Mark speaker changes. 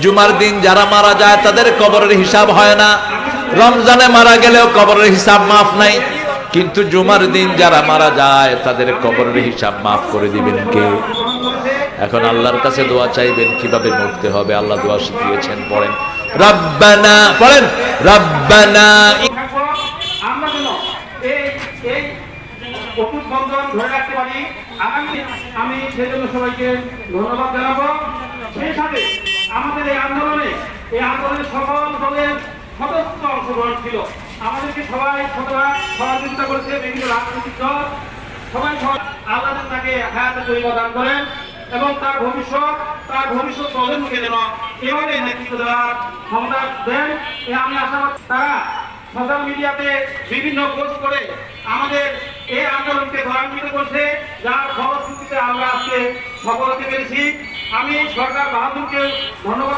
Speaker 1: জুমার দিন যারা মারা যায় তাদের কবরের হিসাব হয় না, রমজানে মারা গেলেও কবরের হিসাব মাফ নাই, কিন্তু জুমার দিন যারা মারা যায় তাদের কবরের হিসাব মাফ করে দিবেন কে? এখন আল্লাহর কাছে দোয়া চাইবেন কিভাবে মরতে হবে। আল্লাহ দোয়া শিখিয়েছেন, পড়েন রব্বানা, পড়েন রব্বানা।
Speaker 2: আমরা যেন এই অকুত বন্ধন ধরে রাখতে পারি আমি সেজন্য সবাইকে ধন্যবাদ জানাবো। সেই সাথে আমাদের এই আন্দোলনে সকল দলের সদস্য অংশগ্রহণ ছিল। আমাদেরকে সবাই সহযোগিতা করেছে, বিভিন্ন রাজনৈতিক দল সবাই আল্লাহ তাকে হায়াতে তৈরি দান করেন এবং তার ভবিষ্যৎ প্রজন্মকে যেন এভাবে নেতৃত্ব দেওয়ার ক্ষমতা দেন। আমি আশাবাদ তারা সোশ্যাল মিডিয়াতে বিভিন্ন পোস্ট করে আমাদের এই আন্দোলনকে ত্বরান্বিত করছে, যার ফলশ্রুতিতে আমরা আজকে সফল হতে পেরেছি। আমি সরকার বাহাদুরকে ধন্যবাদ